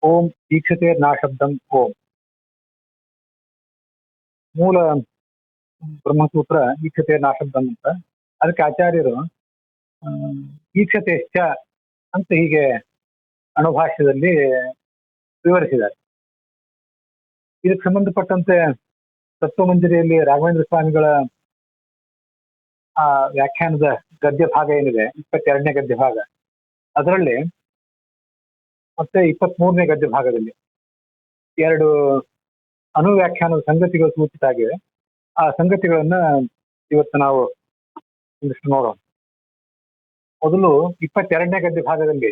ಓಂ ಈಕ್ಷತೆ ನಾಶಬ್ದಂ ಓಂ. ಮೂಲ ಬ್ರಹ್ಮಸೂತ್ರ ಈಕ್ಷತೆ ನಾಶಬ್ದಂ ಅಂತ. ಅದಕ್ಕೆ ಆಚಾರ್ಯರು ಈಕ್ಷತೆಶ್ಚ ಅಂತ ಹೀಗೆ ಅಣುಭಾಷ್ಯದಲ್ಲಿ ವಿವರಿಸಿದ್ದಾರೆ. ಇದಕ್ಕೆ ಸಂಬಂಧಪಟ್ಟಂತೆ ತತ್ವಮಂಜರಿಯಲ್ಲಿ ರಾಘವೇಂದ್ರ ಸ್ವಾಮಿಗಳ ಆ ವ್ಯಾಖ್ಯಾನದ ಗದ್ಯ ಭಾಗ ಏನಿದೆ, 22ನೇ ಗದ್ಯ ಭಾಗ, ಅದರಲ್ಲಿ ಮತ್ತೆ 23ನೇ ಗದ್ಯ ಭಾಗದಲ್ಲಿ ಎರಡು ಅನುವ್ಯಾಖ್ಯಾನದ ಸಂಗತಿಗಳು ಸೂಚಿತ ಆಗಿವೆ. ಆ ಸಂಗತಿಗಳನ್ನ ಇವತ್ತು ನಾವು ಒಂದಿಷ್ಟು ನೋಡೋಣ. ಮೊದಲು 22ನೇ ಗದ್ಯ ಭಾಗದಲ್ಲಿ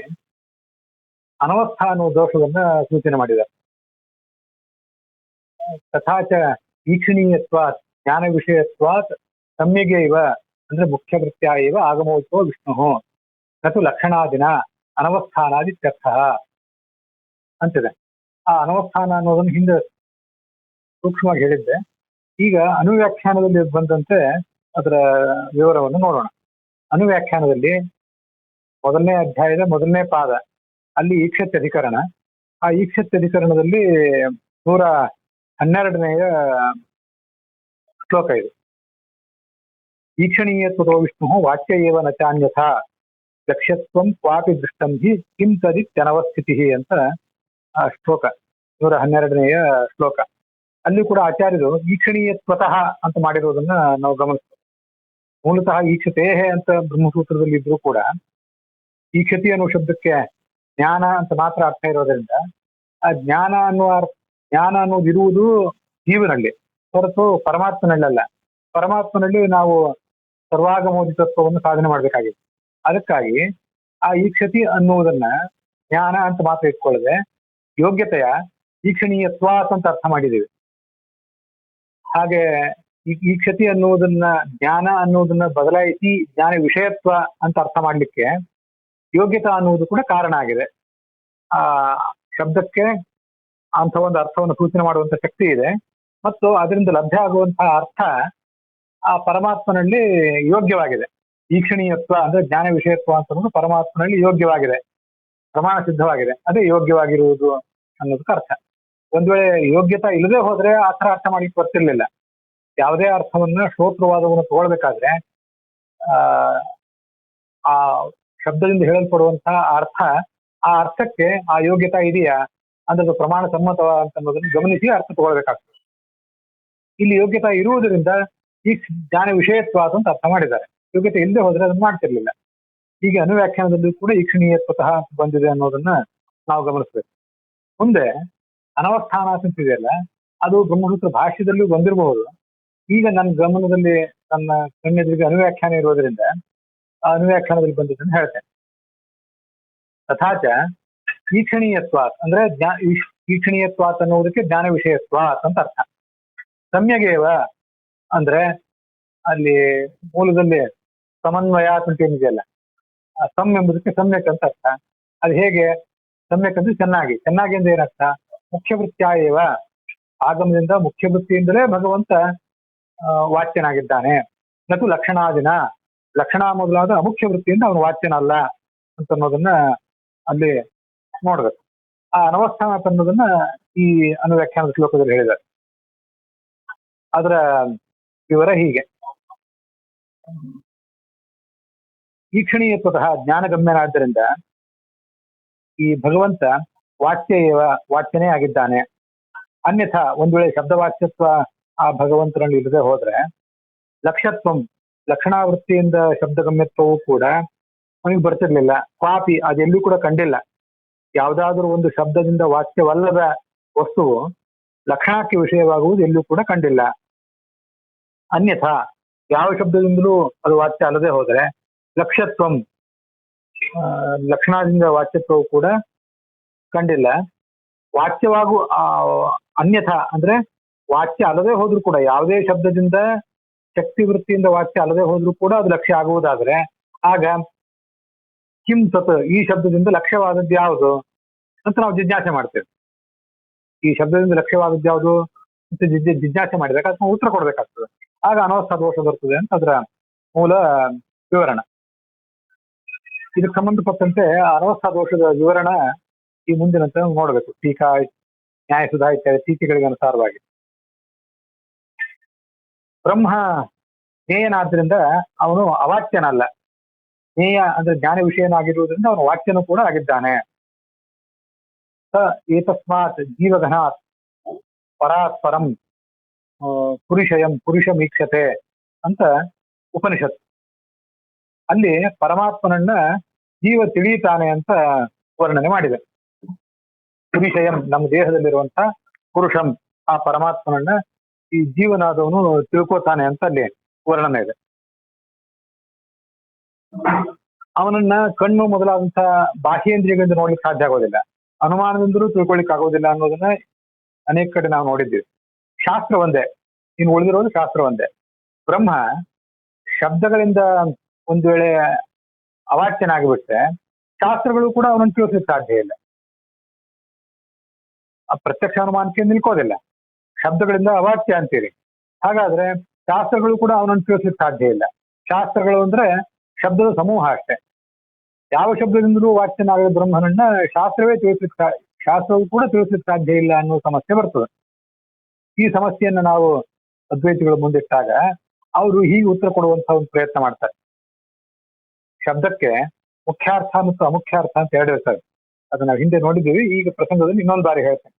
ಅನವಸ್ಥಾ ಅನ್ನುವ ದೋಷವನ್ನ ಸೂಚನೆ ಮಾಡಿದ್ದಾರೆ. ತಥಾಚ ಈಕ್ಷಣೀಯತ್ವಾತ್ ಜ್ಞಾನ ವಿಷಯತ್ವಾತ್ ಸಮ್ಯಗೆ ಇವ ಅಂದ್ರೆ ಮುಖ್ಯ ವೃತ್ಯ ಇವ ಆಗಮೋತ್ಸವ ವಿಷ್ಣು ನತು ಲಕ್ಷಣಾದಿನ ಅನವಸ್ಥಾನಾದಿತ್ಯರ್ಥ ಅಂತಿದೆ. ಆ ಅನವಸ್ಥಾನ ಅನ್ನೋದನ್ನು ಹಿಂದೆ ಸೂಕ್ಷ್ಮವಾಗಿ ಹೇಳಿದ್ದೆ. ಈಗ ಅನುವ್ಯಾಖ್ಯಾನದಲ್ಲಿ ಬಂದಂತೆ ಅದರ ವಿವರವನ್ನು ನೋಡೋಣ. ಅನುವ್ಯಾಖ್ಯಾನದಲ್ಲಿ 1ನೇ ಅಧ್ಯಾಯದ 1ನೇ ಪಾದ, ಅಲ್ಲಿ ಈಕ್ಷತ್ಯಧಿಕರಣ. ಆ ಈಕ್ಷತ್ಯಧಿಕರಣದಲ್ಲಿ 112ನೆಯ ಶ್ಲೋಕ ಇದು. ಈಕ್ಷಣೀಯತ್ವೋ ವಿಷ್ಣು ವಾಚ್ಯ ಏವ ನ ಚಾನ್ಯಥಾ ಲಕ್ಷ್ಯತ್ವಂ ಕ್ವಾಪಿ ದೃಷ್ಟಂ ಹಿ ಕಿಂ ತದಿತ್ಯನವಸ್ಥಿತಿ ಅಂತ ಆ ಶ್ಲೋಕ, 112ನೆಯ ಶ್ಲೋಕ. ಅಲ್ಲಿ ಕೂಡ ಆಚಾರ್ಯರು ಈಕ್ಷಣೀಯತ್ವತಃ ಅಂತ ಮಾಡಿರೋದನ್ನ ನಾವು ಗಮನಿಸ್ತೇವೆ. ಮೂಲತಃ ಈಕ್ಷತೇಹೆ ಅಂತ ಬ್ರಹ್ಮಸೂತ್ರದಲ್ಲಿ ಇದ್ರೂ ಕೂಡ ಈಕ್ಷತಿ ಅನ್ನುವ ಶಬ್ದಕ್ಕೆ ಜ್ಞಾನ ಅಂತ ಮಾತ್ರ ಅರ್ಥ ಇರೋದ್ರಿಂದ ಆ ಜ್ಞಾನ ಅನ್ನೋದು ಇರುವುದು ಜೀವನಲ್ಲಿ ಹೊರತು ಪರಮಾತ್ಮನಲ್ಲ. ಪರಮಾತ್ಮನಲ್ಲಿ ನಾವು ಸರ್ವಾಗಮೋದಿತತ್ವವನ್ನು ಸಾಧನೆ ಮಾಡಬೇಕಾಗಿದೆ. ಅದಕ್ಕಾಗಿ ಆ ಈಕ್ಷತಿ ಅನ್ನುವುದನ್ನ ಜ್ಞಾನ ಅಂತ ಮಾತ್ರ ಇಟ್ಕೊಳ್ಳದೆ ಯೋಗ್ಯತೆಯ ಈಕ್ಷಣೀಯತ್ವಾತ್ ಅಂತ ಅರ್ಥ ಮಾಡಿದ್ದೀವಿ. ಹಾಗೆ ಈಕ್ಷತಿ ಅನ್ನುವುದನ್ನ ಜ್ಞಾನ ಅನ್ನುವುದನ್ನ ಬದಲಾಯಿಸಿ ಜ್ಞಾನ ವಿಷಯತ್ವ ಅಂತ ಅರ್ಥ ಮಾಡ್ಲಿಕ್ಕೆ ಯೋಗ್ಯತಾ ಅನ್ನುವುದು ಕೂಡ ಕಾರಣ ಆಗಿದೆ. ಆ ಶಬ್ದಕ್ಕೆ ಅಂತ ಒಂದು ಅರ್ಥವನ್ನು ಸೂಚನೆ ಮಾಡುವಂತ ಶಕ್ತಿ ಇದೆ ಮತ್ತು ಅದರಿಂದ ಲಭ್ಯ ಆಗುವಂತಹ ಅರ್ಥ ಆ ಪರಮಾತ್ಮನಲ್ಲಿ ಯೋಗ್ಯವಾಗಿದೆ. ಈಕ್ಷಣೀಯತ್ವ ಅಂದ್ರೆ ಜ್ಞಾನ ವಿಷಯತ್ವ ಅಂತ ಪರಮಾತ್ಮನಲ್ಲಿ ಯೋಗ್ಯವಾಗಿದೆ, ಪ್ರಮಾಣ ಸಿದ್ಧವಾಗಿದೆ. ಅದೇ ಯೋಗ್ಯವಾಗಿರುವುದು ಅನ್ನೋದಕ್ಕೆ ಅರ್ಥ. ಒಂದ್ ವೇಳೆ ಯೋಗ್ಯತಾ ಇಲ್ಲದೆ ಹೋದ್ರೆ ಆ ಥರ ಅರ್ಥ ಮಾಡ್ಲಿಕ್ಕೆ ಬರ್ತಿರ್ಲಿಲ್ಲ. ಯಾವುದೇ ಅರ್ಥವನ್ನ ಶ್ರೋತ್ರವಾದವನ್ನು ತಗೊಳ್ಬೇಕಾದ್ರೆ ಆ ಶಬ್ದದಿಂದ ಹೇಳಲ್ಪಡುವಂತಹ ಅರ್ಥ, ಆ ಅರ್ಥಕ್ಕೆ ಆ ಯೋಗ್ಯತಾ ಇದೆಯಾ ಅಂದ್ರೆ ಪ್ರಮಾಣ ಸಮ್ಮತ ಅಂತ ಅನ್ನೋದನ್ನು ಗಮನಿಸಿ ಅರ್ಥ ತಗೊಳ್ಬೇಕಾಗ್ತದೆ. ಇಲ್ಲಿ ಯೋಗ್ಯತಾ ಇರುವುದರಿಂದ ಈ ಜ್ಞಾನ ವಿಷಯತ್ವ ಅಂತ ಅರ್ಥ ಮಾಡಿದ್ದಾರೆ. ಯೋಗ್ಯತೆ ಇಲ್ಲದೆ ಹೋದ್ರೆ ಅದನ್ನ ಮಾಡ್ತಿರ್ಲಿಲ್ಲ. ಹೀಗೆ ಅನುವ್ಯಾಖ್ಯಾನದಲ್ಲಿ ಕೂಡ ಈಕ್ಷಣೀಯತ್ವತಃ ಬಂದಿದೆ ಅನ್ನೋದನ್ನ ನಾವು ಗಮನಿಸ್ಬೇಕು. ಮುಂದೆ ಅನವಸ್ಥಾನ ಅಂತಿದೆಯಲ್ಲ, ಅದು ಬ್ರಹ್ಮಸೂತ್ರ ಭಾಷ್ಯದಲ್ಲೂ ಬಂದಿರಬಹುದು. ಈಗ ನನ್ನ ಗಮನದಲ್ಲಿ ನನ್ನ ಕಣ್ಣೆದುರಿಗೆ ಅನುವ್ಯಾಖ್ಯಾನ ಇರೋದ್ರಿಂದ ಆ ಅನುವ್ಯಾಖ್ಯಾನದಲ್ಲಿ ಬಂದಿದ್ದನ್ನು ಹೇಳ್ತೇನೆ. ತಥಾಚ ಈಕ್ಷಣೀಯತ್ವಾತ್ ಅಂದ್ರೆ ಈಕ್ಷಣೀಯತ್ವಾತ್ ಅನ್ನೋದಕ್ಕೆ ಜ್ಞಾನ ವಿಷಯತ್ವಾತ್ ಅಂತ ಅರ್ಥ. ಸಮ್ಯಗೇವ ಅಂದ್ರೆ ಅಲ್ಲಿ ಮೂಲದಲ್ಲಿ ಸಮನ್ವಯಾತ್ ಅಂತ ಏನಿದೆಯಲ್ಲ, ಸಮ್ ಎಂಬುದಕ್ಕೆ ಸಮ್ಯಕ್ ಅಂತ ಅರ್ಥ. ಅದು ಹೇಗೆ ಸಮ್ಯಕ್ ಅಂದ್ರೆ ಚೆನ್ನಾಗಿ ಅಂದ್ರೆ ಏನರ್ಥ? ಮುಖ್ಯ ವೃತ್ಯ ಏವ, ಆಗಮದಿಂದ ಮುಖ್ಯ ವೃತ್ತಿಯಿಂದಲೇ ಭಗವಂತ ವಾಚ್ಯನಾಗಿದ್ದಾನೆ. ನತು ಲಕ್ಷಣಾದಿನ, ಲಕ್ಷಣ ಮೊದಲಾದ ಅಮುಖ್ಯ ವೃತ್ತಿಯಿಂದ ಅವನು ವಾಚ್ಯನಲ್ಲ ಅಂತ ಅನ್ನೋದನ್ನ ಅಲ್ಲಿ ನೋಡ್ಬೇಕು. ಆ ಅನವಸ್ಥಾನ ಅನ್ನೋದನ್ನ ಈ ಅನುವ್ಯಾಖ್ಯಾನದ ಶ್ಲೋಕದಲ್ಲಿ ಹೇಳಿದ್ದಾರೆ. ಅದರ ವಿವರ ಹೀಗೆ: ಈಕ್ಷಣೀಯತ್ವತಃ ಜ್ಞಾನಗಮ್ಯನಾದ್ದರಿಂದ ಈ ಭಗವಂತ ವಾಚ್ಯನೇ ಆಗಿದ್ದಾನೆ. ಅನ್ಯಥಾ ಒಂದ್ ವೇಳೆ ಶಬ್ದವಾಚ್ಯತ್ವ ಆ ಭಗವಂತನಲ್ಲಿ ಇಲ್ಲದೆ ಹೋದ್ರೆ ಲಕ್ಷ್ಯತ್ವಂ, ಲಕ್ಷಣಾವೃತ್ತಿಯಿಂದ ಶಬ್ದಗಮ್ಯತ್ವವೂ ಕೂಡ ಅವನಿಗೆ ಬರ್ತಿರ್ಲಿಲ್ಲ. ಕ್ವಾಪಿ, ಅದೆಲ್ಲೂ ಕೂಡ ಕಂಡಿಲ್ಲ. ಯಾವುದಾದ್ರೂ ಒಂದು ಶಬ್ದದಿಂದ ವಾಚ್ಯವಲ್ಲದ ವಸ್ತುವು ಲಕ್ಷಣಕ್ಕೆ ವಿಷಯವಾಗುವುದು ಎಲ್ಲೂ ಕೂಡ ಕಂಡಿಲ್ಲ. ಅನ್ಯಥಾ ಯಾವ ಶಬ್ದದಿಂದಲೂ ಅದು ವಾಚ್ಯ ಅಲ್ಲದೆ ಹೋದರೆ ಲಕ್ಷ್ಯತ್ವಂ, ಲಕ್ಷಣದಿಂದ ವಾಚ್ಯತ್ವವು ಕೂಡ ಕಂಡಿಲ್ಲ. ವಾಚ್ಯವಾಗು ಅನ್ಯಥಾ ಅಂದ್ರೆ ವಾಚ್ಯ ಅಲ್ಲದೆ ಹೋದ್ರೂ ಕೂಡ, ಯಾವುದೇ ಶಬ್ದದಿಂದ ಶಕ್ತಿ ವೃತ್ತಿಯಿಂದ ವಾಚ್ಯ ಅಲ್ಲದೆ ಹೋದ್ರೂ ಕೂಡ ಅದು ಲಕ್ಷ್ಯ ಆಗುವುದಾದ್ರೆ ಆಗ ಕಿಂ ತತ್, ಈ ಶಬ್ದದಿಂದ ಲಕ್ಷ್ಯವಾದದ್ದು ಯಾವುದು ಅಂತ ನಾವು ಜಿಜ್ಞಾಸೆ ಮಾಡ್ತೇವೆ. ಈ ಶಬ್ದದಿಂದ ಲಕ್ಷ್ಯವಾದದ್ದು ಯಾವುದು ಅಂತ ಜಿಜ್ಞಾಸೆ ಮಾಡಿದಾಗ ಅದಕ್ಕೆ ಉತ್ತರ ಕೊಡ್ಬೇಕಾಗ್ತದೆ. ಆಗ ಅನವಸ್ಥಾ ದೋಷ ಬರ್ತದೆ ಅಂತ ಅದರ ಮೂಲ ವಿವರಣ. ಇದಕ್ಕೆ ಸಂಬಂಧಪಟ್ಟಂತೆ ಅನವಸ್ಥಾ ದೋಷದ ವಿವರಣ ಈ ಮುಂದಿನಂತ ನೋಡ್ಬೇಕು. ಟೀಕಾ, ನ್ಯಾಯಸುಧಾ ಇತ್ಯಾದಿ ಟೀಕೆಗಳಿಗೆ ಅನುಸಾರವಾಗಿ ಬ್ರಹ್ಮ ಜ್ಞೇಯನಾದ್ರಿಂದ ಅವನು ಅವಾಚ್ಯನಲ್ಲ. ಜ್ಞೇಯ ಅಂದ್ರೆ ಜ್ಞಾನ ವಿಷಯನಾಗಿರುವುದರಿಂದ ಅವನು ವಾಚ್ಯನೂ ಕೂಡ ಆಗಿದ್ದಾನೆ. ಏತಸ್ಮಾತ್ ಜೀವಘನಾತ್ ಪರಾತ್ಪರಂ ಪುರುಷಮೀಕ್ಷತೆ ಅಂತ ಉಪನಿಷತ್. ಅಲ್ಲಿ ಪರಮಾತ್ಮನನ್ನ ಜೀವ ತಿಳಿಯುತ್ತಾನೆ ಅಂತ ವರ್ಣನೆ ಮಾಡಿದೆ. ಪುರುಷಯಂ ನಮ್ಮ ದೇಹದಲ್ಲಿರುವಂತ ಪುರುಷಂ, ಆ ಪರಮಾತ್ಮನನ್ನ ಈ ಜೀವನಾದವನು ತಿಳ್ಕೋತಾನೆ ಅಂತ ಅಲ್ಲಿ ವರ್ಣನೆ ಇದೆ. ಅವನನ್ನ ಕಣ್ಣು ಮೊದಲಾದಂತ ಬಾಹ್ಯೇಂದ್ರಿಯಗಳಿಂದ ನೋಡ್ಲಿಕ್ಕೆ ಸಾಧ್ಯ ಆಗೋದಿಲ್ಲ, ಅನುಮಾನದಿಂದಲೂ ತಿಳ್ಕೊಳ್ಲಿಕ್ಕೆ ಆಗೋದಿಲ್ಲ ಅನ್ನೋದನ್ನ ಅನೇಕ ಕಡೆ ನಾವು ನೋಡಿದ್ದೀವಿ. ಶಾಸ್ತ್ರ ಒಂದೇ, ಇನ್ನು ಉಳಿದಿರೋದು ಶಾಸ್ತ್ರ ಒಂದೇ. ಬ್ರಹ್ಮ ಶಬ್ದಗಳಿಂದ ಒಂದು ವೇಳೆ ಅವಾಚ್ಯನಾಗಿಬಿಟ್ರೆ ಶಾಸ್ತ್ರಗಳು ಕೂಡ ಅವನನ್ನು ತಿಳಿಸ್ಲಿಕ್ಕೆ ಸಾಧ್ಯ ಇಲ್ಲ. ಆ ಪ್ರತ್ಯಕ್ಷ ಅನುಮಾನಕ್ಕೆ ನಿಲ್ಕೋದಿಲ್ಲ, ಶಬ್ದಗಳಿಂದ ಅವಾಚ್ಯ ಅಂತೀರಿ. ಹಾಗಾದ್ರೆ ಶಾಸ್ತ್ರಗಳು ಕೂಡ ಅವನನ್ನು ತಿಳಿಸ್ಲಿಕ್ಕೆ ಸಾಧ್ಯ ಇಲ್ಲ. ಶಾಸ್ತ್ರಗಳು ಅಂದ್ರೆ ಶಬ್ದದ ಸಮೂಹ ಅಷ್ಟೇ. ಯಾವ ಶಬ್ದದಿಂದಲೂ ವಾಚ್ಯನಾಗದ ಬ್ರಹ್ಮನನ್ನ ಶಾಸ್ತ್ರವೂ ಕೂಡ ತಿಳಿಸ್ಲಿಕ್ಕೆ ಸಾಧ್ಯ ಇಲ್ಲ ಅನ್ನೋ ಸಮಸ್ಯೆ ಬರ್ತದೆ. ಈ ಸಮಸ್ಯೆಯನ್ನು ನಾವು ಅದ್ವೈತಿಗಳ ಮುಂದಿಟ್ಟಾಗ ಅವರು ಹೀಗೆ ಉತ್ತರ ಕೊಡುವಂತಹ ಒಂದು ಪ್ರಯತ್ನ ಮಾಡ್ತಾರೆ. ಶಬ್ದಕ್ಕೆ ಮುಖ್ಯಾರ್ಥ ಮತ್ತು ಅಮುಖ್ಯಾರ್ಥ ಅಂತ ಎರಡು ಇರ್ತವೆ. ಅದು ನಾವು ಹಿಂದೆ ನೋಡಿದ್ದೀವಿ, ಈಗ ಪ್ರಸಂಗದಲ್ಲಿ ಇನ್ನೊಂದು ಬಾರಿ ಹೇಳ್ತೇನೆ.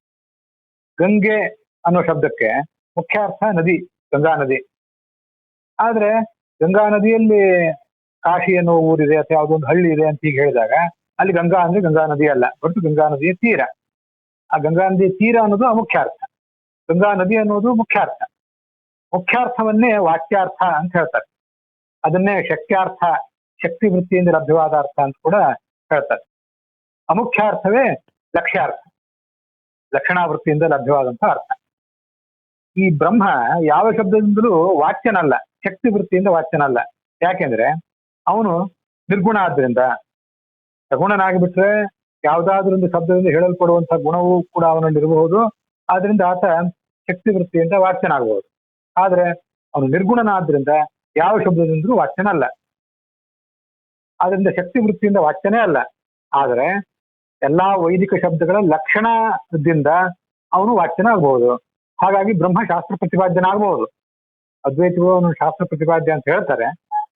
ಗಂಗೆ ಅನ್ನೋ ಶಬ್ದಕ್ಕೆ ಮುಖ್ಯಾರ್ಥ ನದಿ, ಗಂಗಾ ನದಿ. ಆದ್ರೆ ಗಂಗಾ ನದಿಯಲ್ಲಿ ಕಾಶಿ ಅನ್ನೋ ಊರಿದೆ ಅಥವಾ ಯಾವುದೊಂದು ಹಳ್ಳಿ ಇದೆ ಅಂತ ಈಗ ಹೇಳಿದಾಗ ಅಲ್ಲಿ ಗಂಗಾ ಅಂದ್ರೆ ಗಂಗಾ ನದಿ ಅಲ್ಲ, ಹೊರತು ಗಂಗಾ ನದಿಯ ತೀರ. ಆ ಗಂಗಾ ನದಿಯ ತೀರ ಅನ್ನೋದು ಅಮುಖ್ಯಾರ್ಥ, ಗಂಗಾ ನದಿ ಅನ್ನೋದು ಮುಖ್ಯಾರ್ಥ. ಮುಖ್ಯಾರ್ಥವನ್ನೇ ವಾಚ್ಯಾರ್ಥ ಅಂತ ಹೇಳ್ತಾರೆ. ಅದನ್ನೇ ಶಕ್ತ್ಯಾರ್ಥ, ಶಕ್ತಿ ವೃತ್ತಿಯಿಂದ ಲಭ್ಯವಾದ ಅರ್ಥ ಅಂತ ಕೂಡ ಹೇಳ್ತಾರೆ. ಅಮುಖ್ಯಾರ್ಥವೇ ಲಕ್ಷ್ಯಾರ್ಥ, ಲಕ್ಷಣಾವೃತ್ತಿಯಿಂದ ಲಭ್ಯವಾದಂತ ಅರ್ಥ. ಈ ಬ್ರಹ್ಮ ಯಾವ ಶಬ್ದದಿಂದಲೂ ವಾಚ್ಯನಲ್ಲ, ಶಕ್ತಿ ವೃತ್ತಿಯಿಂದ ವಾಚ್ಯನಲ್ಲ. ಯಾಕೆಂದ್ರೆ ಅವನು ನಿರ್ಗುಣ ಆದ್ರಿಂದ. ಸಗುಣನಾಗಿಬಿಟ್ರೆ ಯಾವುದಾದ್ರೂ ಒಂದು ಶಬ್ದದಿಂದ ಹೇಳಲ್ಪಡುವಂತಹ ಗುಣವೂ ಕೂಡ ಅವನಲ್ಲಿ ಇರಬಹುದು, ಆದ್ರಿಂದ ಆತ ಶಕ್ತಿ ವೃತ್ತಿಯಿಂದ ವಾಚ್ಯನಾಗಬಹುದು. ಆದ್ರೆ ಅವನು ನಿರ್ಗುಣನಾದ್ರಿಂದ ಯಾವ ಶಬ್ದದಿಂದಲೂ ವಾಚ್ಯನಲ್ಲ, ಆದ್ರಿಂದ ಶಕ್ತಿ ವೃತ್ತಿಯಿಂದ ವಾಚ್ಯನೇ ಅಲ್ಲ. ಆದ್ರೆ ಎಲ್ಲಾ ವೈದಿಕ ಶಬ್ದಗಳ ಲಕ್ಷಣದಿಂದ ಅವನು ವಾಚ್ಯನಾಗಬಹುದು. ಹಾಗಾಗಿ ಬ್ರಹ್ಮ ಶಾಸ್ತ್ರ ಪ್ರತಿಪಾದ್ಯನಾಗಬಹುದು. ಅದ್ವೈತಗಳು ಅವನು ಶಾಸ್ತ್ರ ಪ್ರತಿಪಾದ್ಯ ಅಂತ ಹೇಳ್ತಾರೆ,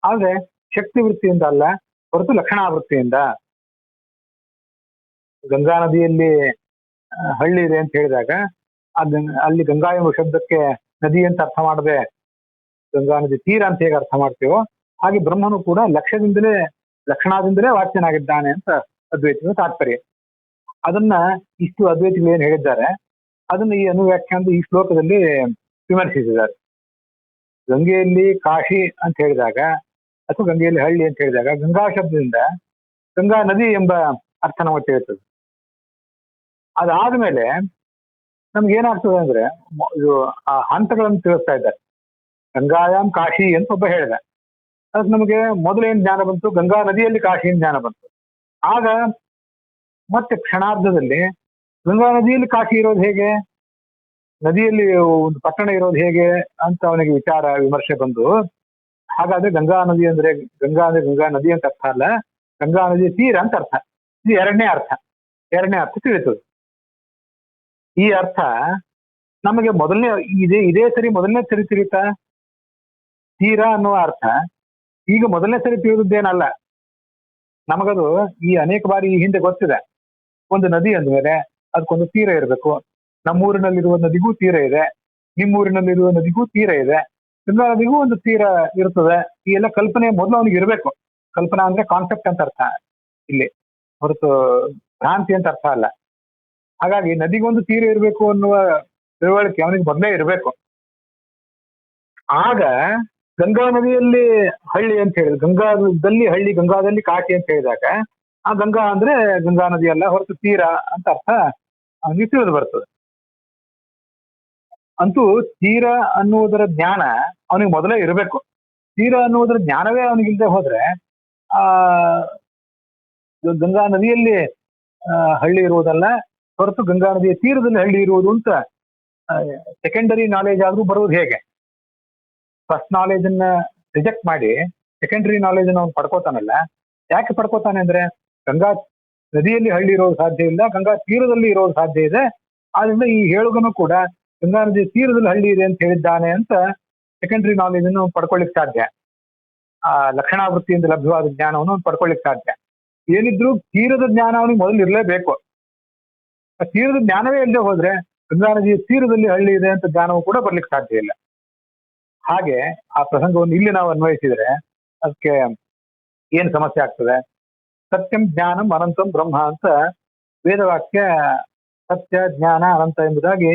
ಆದ್ರೆ ಶಕ್ತಿ ವೃತ್ತಿಯಿಂದ ಅಲ್ಲ, ಹೊರತು ಲಕ್ಷಣಾವೃತ್ತಿಯಿಂದ. ಗಂಗಾ ನದಿಯಲ್ಲಿ ಹಳ್ಳಿ ಇದೆ ಅಂತ ಹೇಳಿದಾಗ ಅಲ್ಲಿ ಗಂಗಾ ಎಂಬ ಶಬ್ದಕ್ಕೆ ನದಿ ಅಂತ ಅರ್ಥ ಮಾಡದೆ ಗಂಗಾ ನದಿ ತೀರ ಅಂತ ಹೇಗೆ ಅರ್ಥ ಮಾಡ್ತೀವೋ ಹಾಗೆ ಬ್ರಹ್ಮನು ಕೂಡ ಲಕ್ಷಣದಿಂದಲೇ ವಾಚ್ಯನಾಗಿದ್ದಾನೆ ಅಂತ ಅದ್ವೈತದ ತಾತ್ಪರ್ಯ. ಅದನ್ನ ಇಷ್ಟು ಅದ್ವೈತಿಗಳು ಏನ್ ಹೇಳಿದ್ದಾರೆ ಅದನ್ನ ಈ ಅನುವ್ಯಾಖ್ಯಾನದ ಈ ಶ್ಲೋಕದಲ್ಲಿ ವಿಮರ್ಶಿಸಿದ್ದಾರೆ. ಗಂಗೆಯಲ್ಲಿ ಕಾಶಿ ಅಂತ ಹೇಳಿದಾಗ ಅಥವಾ ಗಂಗೆಯಲ್ಲಿ ಹಳ್ಳಿ ಅಂತ ಹೇಳಿದಾಗ ಗಂಗಾ ಶಬ್ದದಿಂದ ಗಂಗಾ ನದಿ ಎಂಬ ಅರ್ಥ ನಮಗೆ ತಿಳಿಯುತ್ತದೆ. ಅದಾದ್ಮೇಲೆ ನಮ್ಗೆ ಏನಾಗ್ತದೆ ಅಂದ್ರೆ ಇದು ಆ ಹಂತಗಳನ್ನು ತಿಳಿಸ್ತಾ ಇದ್ದಾರೆ. ಗಂಗಾಯಾಮ್ ಕಾಶಿ ಅಂತ ಒಬ್ಬ ಹೇಳಿದ, ಅದಕ್ಕೆ ನಮಗೆ ಮೊದಲೇನ್ ಜ್ಞಾನ ಬಂತು, ಗಂಗಾ ನದಿಯಲ್ಲಿ ಕಾಶಿ ಜ್ಞಾನ ಬಂತು. ಆಗ ಮತ್ತೆ ಕ್ಷಣಾರ್ಧದಲ್ಲಿ ಗಂಗಾ ನದಿಯಲ್ಲಿ ಕಾಶಿ ಇರೋದು ಹೇಗೆ, ನದಿಯಲ್ಲಿ ಒಂದು ಪಟ್ಟಣ ಇರೋದು ಹೇಗೆ ಅಂತ ಅವನಿಗೆ ವಿಮರ್ಶೆ ಬಂದು, ಹಾಗಾದ್ರೆ ಗಂಗಾ ನದಿ ಅಂದ್ರೆ ಗಂಗಾ ನದಿ ಅಂತ ಅರ್ಥ ಅಲ್ಲ, ಗಂಗಾ ನದಿಯ ತೀರ ಅಂತ ಅರ್ಥ. ಇದು ಎರಡನೇ ಅರ್ಥ ತಿಳಿತದೆ. ಈ ಅರ್ಥ ನಮಗೆ ಇದೇ ಸರಿ ಮೊದಲನೇ ಸರಿ ತಿಳಿತಾ? ತೀರ ಅನ್ನುವ ಅರ್ಥ ಈಗ ಮೊದಲನೇ ಸರಿ ತಿಳಿದದ್ದೇನಲ್ಲ. ನಮಗದು ಈ ಅನೇಕ ಬಾರಿ ಈ ಹಿಂದೆ ಗೊತ್ತಿದೆ. ಒಂದು ನದಿ ಅಂದ್ಮೇಲೆ ಅದಕ್ಕೊಂದು ತೀರ ಇರಬೇಕು. ನಮ್ಮೂರಿನಲ್ಲಿರುವ ನದಿಗೂ ತೀರ ಇದೆ, ನಿಮ್ಮೂರಿನಲ್ಲಿರುವ ನದಿಗೂ ತೀರ ಇದೆ, ಗಂಗಾ ನದಿಗೂ ಒಂದು ತೀರ ಇರ್ತದೆ. ಈ ಎಲ್ಲ ಕಲ್ಪನೆ ಮೊದಲು ಅವನಿಗೆ ಇರಬೇಕು. ಕಲ್ಪನಾ ಅಂದ್ರೆ ಕಾನ್ಸೆಪ್ಟ್ ಅಂತ ಅರ್ಥ ಇಲ್ಲಿ, ಹೊರತು ಭ್ರಾಂತಿ ಅಂತ ಅರ್ಥ ಅಲ್ಲ. ಹಾಗಾಗಿ ನದಿಗೊಂದು ತೀರ ಇರಬೇಕು ಅನ್ನುವ ತಿಳುವಳಿಕೆ ಅವನಿಗೆ ಮೊದಲೇ ಇರಬೇಕು. ಆಗ ಗಂಗಾ ನದಿಯಲ್ಲಿ ಹಳ್ಳಿ ಅಂತ ಹೇಳಿದ್ರೆ, ಗಂಗಾದಲ್ಲಿ ಹಳ್ಳಿ, ಗಂಗಾದಲ್ಲಿ ಕಾಶಿ ಅಂತ ಹೇಳಿದಾಗ ಆ ಗಂಗಾ ಅಂದ್ರೆ ಗಂಗಾ ನದಿ ಅಲ್ಲ, ಹೊರತು ತೀರ ಅಂತ ಅರ್ಥ ಅವನಿಗೆ ತಿಳಿದು ಬರ್ತದೆ. ಅಂತೂ ತೀರ ಅನ್ನುವುದರ ಜ್ಞಾನ ಅವನಿಗೆ ಮೊದಲೇ ಇರಬೇಕು. ತೀರ ಅನ್ನುವುದರ ಜ್ಞಾನವೇ ಅವನಿಗಿಲ್ಲದೆ ಹೋದ್ರೆ ಆ ಗಂಗಾ ನದಿಯಲ್ಲಿ ಹಳ್ಳಿ ಇರುವುದಲ್ಲ, ಹೊರತು ಗಂಗಾ ನದಿಯ ತೀರದಲ್ಲಿ ಹಳ್ಳಿ ಇರುವುದು ಅಂತ ಸೆಕೆಂಡರಿ ನಾಲೆಜ್ ಆದ್ರೂ ಬರುವುದು ಹೇಗೆ? ಫಸ್ಟ್ ನಾಲೆಜ್ ಅನ್ನ ರಿಜೆಕ್ಟ್ ಮಾಡಿ ಸೆಕೆಂಡರಿ ನಾಲೆಜ್ ಅನ್ನು ಅವ್ನು ಪಡ್ಕೋತಾನಲ್ಲ. ಯಾಕೆ ಪಡ್ಕೋತಾನೆ ಅಂದ್ರೆ ಗಂಗಾ ನದಿಯಲ್ಲಿ ಹಳ್ಳಿ ಇರೋದು ಸಾಧ್ಯ ಇಲ್ಲ, ಗಂಗಾ ತೀರದಲ್ಲಿ ಇರೋದು ಸಾಧ್ಯ ಇದೆ. ಆದ್ರಿಂದ ಈ ಹೇಳುಗನು ಕೂಡ ಗಂಗಾ ನದಿ ತೀರದಲ್ಲಿ ಹಳ್ಳಿ ಇದೆ ಅಂತ ಹೇಳಿದ್ದಾನೆ ಅಂತ ಸೆಕೆಂಡರಿ ನಾಲೆಜ್ ಅನ್ನು ಪಡ್ಕೊಳ್ಳಿಕ್ ಸಾಧ್ಯ. ಆ ಲಕ್ಷಣಾವೃತ್ತಿಯಿಂದ ಲಭ್ಯವಾದ ಜ್ಞಾನವನ್ನು ಪಡ್ಕೊಳ್ಳಿಕ್ ಸಾಧ್ಯ. ಏನಿದ್ರು ತೀರದ ಜ್ಞಾನ ಅವನಿಗೆ ಮೊದಲು ಇರಲೇಬೇಕು. ಆ ತೀರದ ಜ್ಞಾನವೇ ಇಲ್ಲದೆ ಹೋದ್ರೆ ಗಂಗಾ ನದಿಯ ತೀರದಲ್ಲಿ ಹಳ್ಳಿ ಇದೆ ಅಂತ ಜ್ಞಾನವೂ ಕೂಡ ಬರ್ಲಿಕ್ಕೆ ಸಾಧ್ಯ ಇಲ್ಲ. ಹಾಗೆ ಆ ಪ್ರಸಂಗವನ್ನು ಇಲ್ಲಿ ನಾವು ಅನ್ವಯಿಸಿದ್ರೆ ಅದಕ್ಕೆ ಏನ್ ಸಮಸ್ಯೆ ಆಗ್ತದೆ? ಸತ್ಯಂ ಜ್ಞಾನಂ ಅನಂತಂ ಬ್ರಹ್ಮ ಅಂತ ವೇದವಾಕ್ಯ ಸತ್ಯ ಜ್ಞಾನ ಅನಂತ ಎಂಬುದಾಗಿ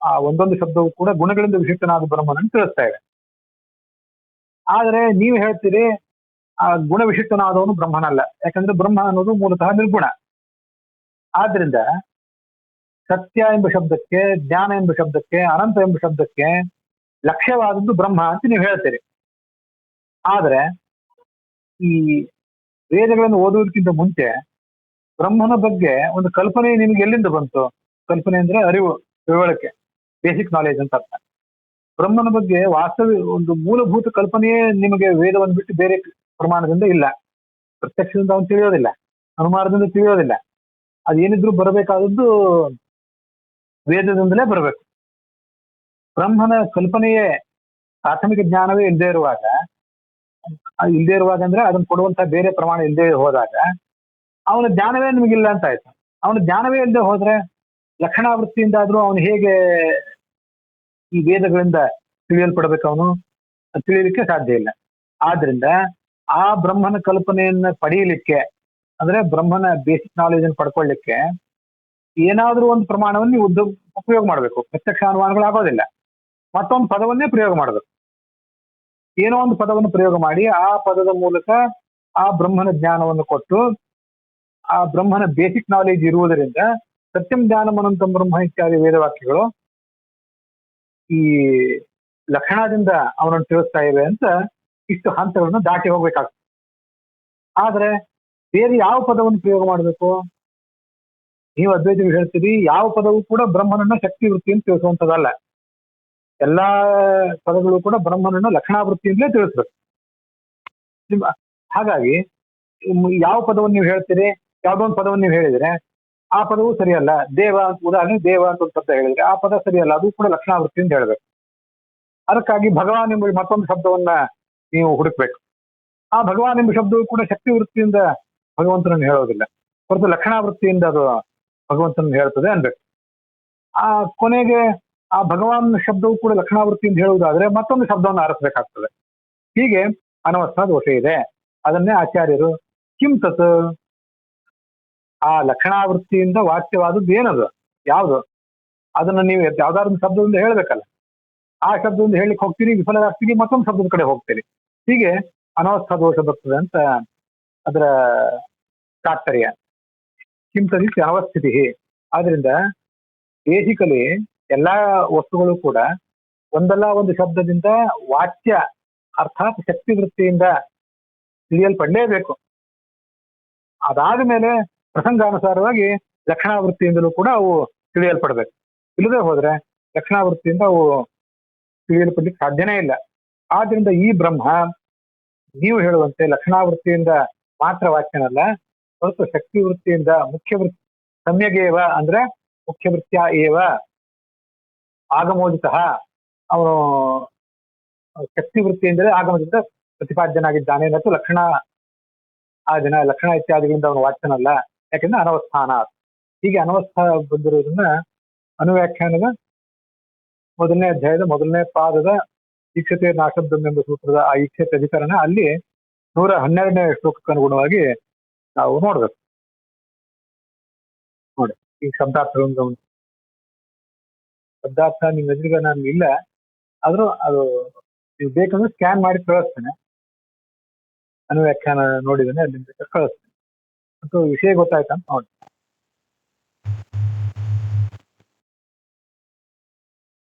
ಆ ಒಂದೊಂದು ಶಬ್ದವು ಕೂಡ ಗುಣಗಳಿಂದ ವಿಶಿಷ್ಟನಾದ ಬ್ರಹ್ಮನನ್ನು ತಿಳಿಸ್ತಾ ಇದೆ. ಆದರೆ ನೀವು ಹೇಳ್ತೀರಿ ಆ ಗುಣ ವಿಶಿಷ್ಟನಾದವನು ಬ್ರಹ್ಮನಲ್ಲ, ಯಾಕಂದ್ರೆ ಬ್ರಹ್ಮ ಅನ್ನೋದು ಮೂಲತಃ ನಿರ್ಗುಣ. ಆದ್ರಿಂದ ಸತ್ಯ ಎಂಬ ಶಬ್ದಕ್ಕೆ, ಜ್ಞಾನ ಎಂಬ ಶಬ್ದಕ್ಕೆ, ಅನಂತ ಎಂಬ ಶಬ್ದಕ್ಕೆ ಲಕ್ಷ್ಯವಾದದ್ದು ಬ್ರಹ್ಮ ಅಂತ ನೀವು ಹೇಳ್ತೀರಿ. ಆದ್ರೆ ಈ ವೇದಗಳನ್ನು ಓದುವುದಕ್ಕಿಂತ ಮುಂಚೆ ಬ್ರಹ್ಮನ ಬಗ್ಗೆ ಒಂದು ಕಲ್ಪನೆ ನಿಮಗೆ ಎಲ್ಲಿಂದ ಬಂತು? ಕಲ್ಪನೆ ಅಂದ್ರೆ ಅರಿವು, ತಿಳುವಳಿಕೆ, ಬೇಸಿಕ್ ನಾಲೆಜ್ ಅಂತ ಅರ್ಥ. ಬ್ರಹ್ಮನ ಬಗ್ಗೆ ಒಂದು ಮೂಲಭೂತ ಕಲ್ಪನೆಯೇ ನಿಮಗೆ ವೇದವನ್ನು ಬಿಟ್ಟು ಬೇರೆ ಪ್ರಮಾಣದಿಂದ ಇಲ್ಲ. ಪ್ರತ್ಯಕ್ಷದಿಂದ ಅವನು ತಿಳಿಯೋದಿಲ್ಲ, ಅನುಮಾನದಿಂದ ತಿಳಿಯೋದಿಲ್ಲ. ಅದೇನಿದ್ರು ಬರಬೇಕಾದದ್ದು ವೇದದಿಂದಲೇ ಬರಬೇಕು. ಬ್ರಹ್ಮನ ಕಲ್ಪನೆಯೇ ಪ್ರಾಥಮಿಕ ಜ್ಞಾನವೇ ಇಲ್ಲದೆ ಇರುವಾಗ ಅಂದ್ರೆ ಅದನ್ನು ಕೊಡುವಂತಹ ಬೇರೆ ಪ್ರಮಾಣ ಇಲ್ಲದೆ ಹೋದಾಗ ಅವನ ಜ್ಞಾನವೇ ನಿಮಗಿಲ್ಲ ಅಂತ ಆಯ್ತು. ಅವನ ಜ್ಞಾನವೇ ಇಲ್ಲದೆ ಹೋದ್ರೆ ಲಕ್ಷಣಾವೃತ್ತಿಯಿಂದಾದ್ರೂ ಅವನು ಹೇಗೆ ಈ ವೇದಗಳಿಂದ ತಿಳಿಯಲ್ಪಡಬೇಕು? ಅವನು ತಿಳಿಯಲಿಕ್ಕೆ ಸಾಧ್ಯ ಇಲ್ಲ. ಆದ್ರಿಂದ ಆ ಬ್ರಹ್ಮನ ಕಲ್ಪನೆಯನ್ನ ಪಡೆಯಲಿಕ್ಕೆ, ಅಂದ್ರೆ ಬ್ರಹ್ಮನ ಬೇಸಿಕ್ ನಾಲೆಜ್ ಅನ್ನು ಪಡ್ಕೊಳ್ಳಿಕ್ಕೆ ಏನಾದ್ರೂ ಒಂದು ಪ್ರಮಾಣವನ್ನು ನೀವು ಉಪಯೋಗ ಮಾಡಬೇಕು. ಪ್ರತ್ಯಕ್ಷ ಅನುಮಾನಗಳು ಆಗೋದಿಲ್ಲ. ಮತ್ತೊಂದು ಪದವನ್ನೇ ಪ್ರಯೋಗ ಮಾಡಬೇಕು. ಏನೋ ಒಂದು ಪದವನ್ನು ಪ್ರಯೋಗ ಮಾಡಿ ಆ ಪದದ ಮೂಲಕ ಆ ಬ್ರಹ್ಮನ ಜ್ಞಾನವನ್ನು ಕೊಟ್ಟು, ಆ ಬ್ರಹ್ಮನ ಬೇಸಿಕ್ ನಾಲೆಜ್ ಇರುವುದರಿಂದ ಸತ್ಯಂ ಜ್ಞಾನಂ ಅನಂತಂ ಬ್ರಹ್ಮ ಇತ್ಯಾದಿ ವೇದವಾಕ್ಯಗಳು ಈ ಲಕ್ಷಣದಿಂದ ಅವನನ್ನು ತಿಳಿಸ್ತಾ ಇವೆ ಅಂತ ಇಷ್ಟು ಹಂತಗಳನ್ನು ದಾಟಿ ಹೋಗ್ಬೇಕಾಗ್ತದೆ. ಆದ್ರೆ ಬೇರೆ ಯಾವ ಪದವನ್ನು ಪ್ರಯೋಗ ಮಾಡಬೇಕು? ನೀವು ಅದ್ವೈತಿಗಳು ಹೇಳ್ತೀರಿ ಯಾವ ಪದವು ಕೂಡ ಬ್ರಹ್ಮನನ್ನ ಶಕ್ತಿ ವೃತ್ತಿಯನ್ನು ತಿಳಿಸುವಂಥದ್ದಲ್ಲ. ಎಲ್ಲಾ ಪದಗಳು ಕೂಡ ಬ್ರಹ್ಮನನ್ನ ಲಕ್ಷಣಾವೃತ್ತಿಯಿಂದಲೇ ತಿಳಿಸ್ಬೇಕು. ಹಾಗಾಗಿ ಯಾವ ಪದವನ್ನು ನೀವು ಹೇಳ್ತೀರಿ, ಯಾವುದೋ ಒಂದು ಪದವನ್ನು ನೀವು ಹೇಳಿದ್ರೆ ಆ ಪದವು ಸರಿಯಲ್ಲ. ದೇವ ಅಂತ, ಉದಾಹರಣೆ ದೇವ ಅಂತ ಒಂದು ಶಬ್ದ ಹೇಳಿದ್ರೆ ಆ ಪದ ಸರಿಯಲ್ಲ, ಅದು ಕೂಡ ಲಕ್ಷಣಾವೃತ್ತಿಯಿಂದ ಹೇಳ್ಬೇಕು. ಅದಕ್ಕಾಗಿ ಭಗವಾನ್ ಎಂಬ ಮತ್ತೊಂದು ಶಬ್ದವನ್ನ ನೀವು ಹುಡುಕ್ಬೇಕು. ಆ ಭಗವಾನ್ ಎಂಬ ಶಬ್ದವು ಕೂಡ ಶಕ್ತಿ ವೃತ್ತಿಯಿಂದ ಭಗವಂತನನ್ನು ಹೇಳೋದಿಲ್ಲ, ಹೊರತು ಲಕ್ಷಣಾವೃತ್ತಿಯಿಂದ ಅದು ಭಗವಂತನನ್ನು ಹೇಳ್ತದೆ ಅನ್ಬೇಕು. ಆ ಕೊನೆಗೆ ಆ ಭಗವಾನ್ ಶಬ್ದವು ಕೂಡ ಲಕ್ಷಣಾವೃತ್ತಿಯಿಂದ ಹೇಳುವುದಾದ್ರೆ ಮತ್ತೊಂದು ಶಬ್ದವನ್ನು ಆರಿಸಬೇಕಾಗ್ತದೆ. ಹೀಗೆ ಅನವಸ್ಥಾ ದೋಷ ಇದೆ. ಅದನ್ನೇ ಆಚಾರ್ಯರು ಕಿಂ ತತ್, ಆ ಲಕ್ಷಣಾವೃತ್ತಿಯಿಂದ ವಾಚ್ಯವಾದದ್ದು ಏನದು, ಯಾವುದು, ಅದನ್ನ ನೀವು ಯಾವ್ದಾದ್ರು ಶಬ್ದದಿಂದ ಹೇಳ್ಬೇಕಲ್ಲ. ಆ ಶಬ್ದದಿಂದ ಹೇಳಿಕ್ ಹೋಗ್ತೀರಿ, ವಿಫಲರಾಗ್ತೀರಿ, ಮತ್ತೊಂದು ಶಬ್ದದ ಕಡೆ ಹೋಗ್ತೀರಿ. ಹೀಗೆ ಅನವಸ್ಥಾ ದೋಷ ಬರ್ತದೆ ಅಂತ ಅದರ ತಾತ್ಪರ್ಯ. ಕಿಂತದಿತ್ತು ಅನವಸ್ಥಿತಿ. ಆದ್ರಿಂದ ಬೇಸಿಕಲಿ ಎಲ್ಲಾ ವಸ್ತುಗಳು ಕೂಡ ಒಂದಲ್ಲ ಒಂದು ಶಬ್ದದಿಂದ ವಾಚ್ಯ ಅರ್ಥಾತ್ ಶಕ್ತಿ ವೃತ್ತಿಯಿಂದ ತಿಳಿಯಲ್ಪಡಲೇಬೇಕು. ಅದಾದ ಮೇಲೆ ಪ್ರಸಂಗಾನುಸಾರವಾಗಿ ಲಕ್ಷಣಾವೃತ್ತಿಯಿಂದಲೂ ಕೂಡ ಅವು ತಿಳಿಯಲ್ಪಡ್ಬೇಕು. ಇಲ್ಲದೆ ಹೋದ್ರೆ ಲಕ್ಷಣಾವೃತ್ತಿಯಿಂದ ಅವು ತಿಳಿಯಲ್ಪಡ್ಲಿಕ್ಕೆ ಸಾಧ್ಯನೇ ಇಲ್ಲ. ಆದ್ರಿಂದ ಈ ಬ್ರಹ್ಮ ನೀವು ಹೇಳುವಂತೆ ಲಕ್ಷಣಾವೃತ್ತಿಯಿಂದ ಮಾತ್ರ ವಾಚ್ಯನಲ್ಲ, ಹೊರತು ಶಕ್ತಿ ವೃತ್ತಿಯಿಂದ ಮುಖ್ಯ ವೃತ್ತಿ ಸಮ್ಯಗೇವ ಅಂದ್ರೆ ಮುಖ್ಯ ವೃತ್ಯ ಏವ ಆಗಮೋದಿತ, ಅವನು ಶಕ್ತಿ ವೃತ್ತಿಯಿಂದಲೇ ಆಗಮದಿಂದ ಪ್ರತಿಪಾದ್ಯನಾಗಿದ್ದಾನೆ ಮತ್ತು ಲಕ್ಷಣ ಲಕ್ಷಣ ಇತ್ಯಾದಿಗಳಿಂದ ಅವನು ವಾಚ್ಯನಲ್ಲ, ಯಾಕೆಂದ್ರೆ ಅನವಸ್ಥಾನ. ಹೀಗೆ ಅನವಸ್ಥಾ ಬಂದಿರೋದನ್ನ ಅನುವ್ಯಾಖ್ಯಾನದ ಮೊದಲನೇ ಅಧ್ಯಾಯದ ಮೊದಲನೇ ಪಾದದ ಈಕ್ಷತೆ ನಾಶಬ್ದಂ ಎಂಬ ಸೂತ್ರದ ಆ ಈಕ್ಷತೆ ಅಧಿಕರಣ ಅಲ್ಲಿ 112ನೇ ಶ್ಲೋಕಕ್ಕೆ ಅನುಗುಣವಾಗಿ ನಾವು ನೋಡ್ಬೇಕು. ನೋಡಿ ಈ ಶಬ್ದಾರ್ಥಗಳನ್ನು, ಶಬ್ದಾರ್ಥ ನಿಮ್ಮ ಎದುರಿಗೆ ನಾನು ಇಲ್ಲ, ಆದ್ರೂ ಅದು ನೀವು ಬೇಕಂದ್ರೆ ಸ್ಕ್ಯಾನ್ ಮಾಡಿ ಕಳಿಸ್ತೇನೆ. ಅನುವ್ಯಾಖ್ಯಾನ ನೋಡಿದ್ದೇನೆ, ಅಲ್ಲಿಂದ ಕಳಿಸ್ತೇನೆ. ಮತ್ತು ವಿಷಯ ಗೊತ್ತಾಯ್ತಾ ಅಂತ ನೋಡಿ.